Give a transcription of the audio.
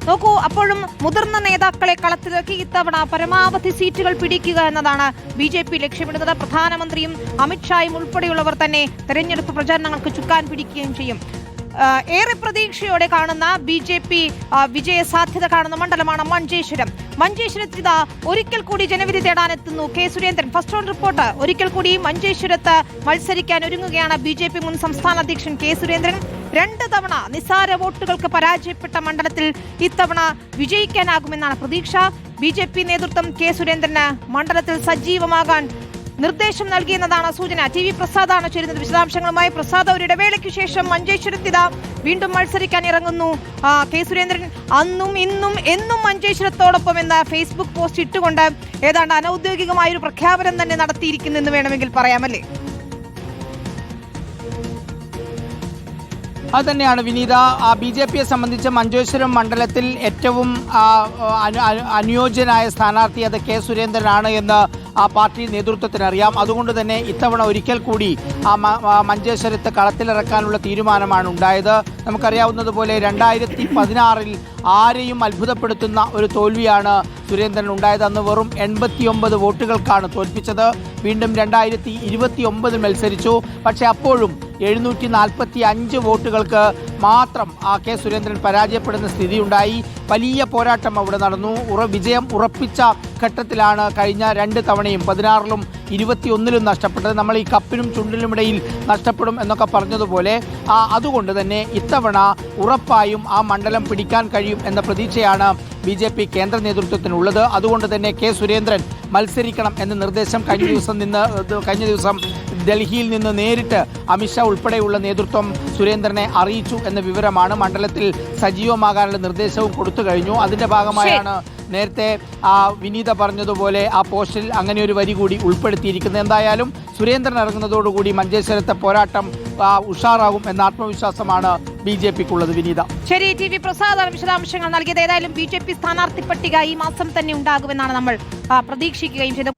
നോക്കൂ, അപ്പോഴും മുതിർന്ന നേതാക്കളെ കളത്തിലേക്ക് ഇത്തവണ പരമാവധി സീറ്റുകൾ പിടിക്കുക എന്നതാണ് BJP ലക്ഷ്യമിടുന്നത്. പ്രധാനമന്ത്രിയും അമിത്ഷായും ഉൾപ്പെടെയുള്ളവർ തന്നെ തെരഞ്ഞെടുപ്പ് പ്രചാരണങ്ങൾക്ക് ചുക്കാൻ പിടിക്കുകയും ചെയ്യും. ഏറെ പ്രതീക്ഷയോടെ കാണുന്ന BJP വിജയ സാധ്യത കാണുന്ന മണ്ഡലമാണ് മഞ്ചേശ്വരം. മഞ്ചേശ്വരത്ത് ഇതാ ഒരിക്കൽ കൂടി ജനവിധി തേടാനെത്തുന്നു K Surendran. First round report. ഒരിക്കൽ കൂടി മഞ്ചേശ്വരത്ത് മത്സരിക്കാൻ ഒരുങ്ങുകയാണ് BJP മുൻ സംസ്ഥാന അധ്യക്ഷൻ കെ സുരേന്ദ്രൻ. 2 തവണ നിസ്സാര വോട്ടുകൾക്ക് പരാജയപ്പെട്ട മണ്ഡലത്തിൽ ഇത്തവണ വിജയിക്കാനാകുമെന്നാണ് പ്രതീക്ഷ. BJP നേതൃത്വം കെ സുരേന്ദ്രന് മണ്ഡലത്തിൽ സജീവമാകാൻ നിർദ്ദേശം നൽകിയെന്നതാണ് സൂചന. TV പ്രസാദാണ് ചേരുന്നത് വിശദാംശങ്ങളുമായി. പ്രസാദ്, ഒരു ഇടവേളയ്ക്ക് ശേഷം മഞ്ചേശ്വരത്തിത വീണ്ടും മത്സരിക്കാൻ ഇറങ്ങുന്നു കെ സുരേന്ദ്രൻ. അന്നും ഇന്നും എന്നും മഞ്ചേശ്വരത്തോടൊപ്പം എന്ന ഫേസ്ബുക്ക് പോസ്റ്റ് ഇട്ടുകൊണ്ട് ഏതാണ്ട് അനൌദ്യോഗികമായ ഒരു പ്രഖ്യാപനം തന്നെ നടത്തിയിരിക്കുന്നു എന്ന് വേണമെങ്കിൽ പറയാമല്ലേ? അത് തന്നെയാണ് വിനീത. BJPയെ സംബന്ധിച്ച് മഞ്ചേശ്വരം മണ്ഡലത്തിൽ ഏറ്റവും അനുയോജ്യനായ സ്ഥാനാർത്ഥി അത് കെ സുരേന്ദ്രനാണ് എന്ന് പാർട്ടി നേതൃത്വത്തിന് അറിയാം. അതുകൊണ്ട് തന്നെ ഇത്തവണ ഒരിക്കൽ കൂടി മഞ്ചേശ്വരത്ത് കളത്തിലിറക്കാനുള്ള തീരുമാനമാണ് ഉണ്ടായത്. നമുക്കറിയാവുന്നതുപോലെ 2016 ആരെയും അത്ഭുതപ്പെടുത്തുന്ന ഒരു തോൽവിയാണ് സുരേന്ദ്രൻ ഉണ്ടായത്. അന്ന് വെറും 89 വോട്ടുകൾക്കാണ് തോൽപ്പിച്ചത്. വീണ്ടും 2029 മത്സരിച്ചു. പക്ഷേ അപ്പോഴും 745 വോട്ടുകൾക്ക് മാത്രം കെ സുരേന്ദ്രൻ പരാജയപ്പെടുന്ന സ്ഥിതിയുണ്ടായി. വലിയ പോരാട്ടം അവിടെ നടന്നു. വിജയം ഉറപ്പിച്ച ഘട്ടത്തിലാണ് കഴിഞ്ഞ 2 തവണയും 16ലും 21ലും നഷ്ടപ്പെട്ടത്. നമ്മൾ ഈ കപ്പിനും ചുണ്ടിനുമിടയിൽ നഷ്ടപ്പെടും എന്നൊക്കെ പറഞ്ഞതുപോലെ അതുകൊണ്ട് തന്നെ ഇത്തവണ ഉറപ്പായും ആ മണ്ഡലം പിടിക്കാൻ കഴിയും എന്ന പ്രതീക്ഷയാണ് BJP കേന്ദ്ര നേതൃത്വത്തിനുള്ളത്. അതുകൊണ്ട് തന്നെ കെ സുരേന്ദ്രൻ മത്സരിക്കണം എന്ന നിർദ്ദേശം കഴിഞ്ഞ ദിവസം ഡൽഹിയിൽ നിന്ന് നേരിട്ട് അമിത്ഷാ ഉൾപ്പെടെയുള്ള നേതൃത്വം സുരേന്ദ്രനെ അറിയിച്ചു എന്ന വിവരമാണ്. മണ്ഡലത്തിൽ സജീവമാകാനുള്ള നിർദ്ദേശവും കൊടുത്തു കഴിഞ്ഞു. അതിന്റെ ഭാഗമായാണ് നേരത്തെ വിനീത പറഞ്ഞതുപോലെ ആ പോസ്റ്റിൽ അങ്ങനെ ഒരു വരി കൂടി ഉൾപ്പെടുത്തിയിരിക്കുന്നത്. എന്തായാലും സുരേന്ദ്രൻ ഇറങ്ങുന്നതോടുകൂടി മഞ്ചേശ്വരത്തെ പോരാട്ടം ഉഷാറാകും എന്ന ആത്മവിശ്വാസമാണ് BJPക്കുള്ളത്. വിനീത, ശരി. TV പ്രസാദാണ് വിശദാംശങ്ങൾ നൽകിയത്. ഏതായാലും BJP സ്ഥാനാർത്ഥി പട്ടിക ഈ മാസം തന്നെ ഉണ്ടാകുമെന്നാണ് നമ്മൾ പ്രതീക്ഷിക്കുകയും ചെയ്തത്.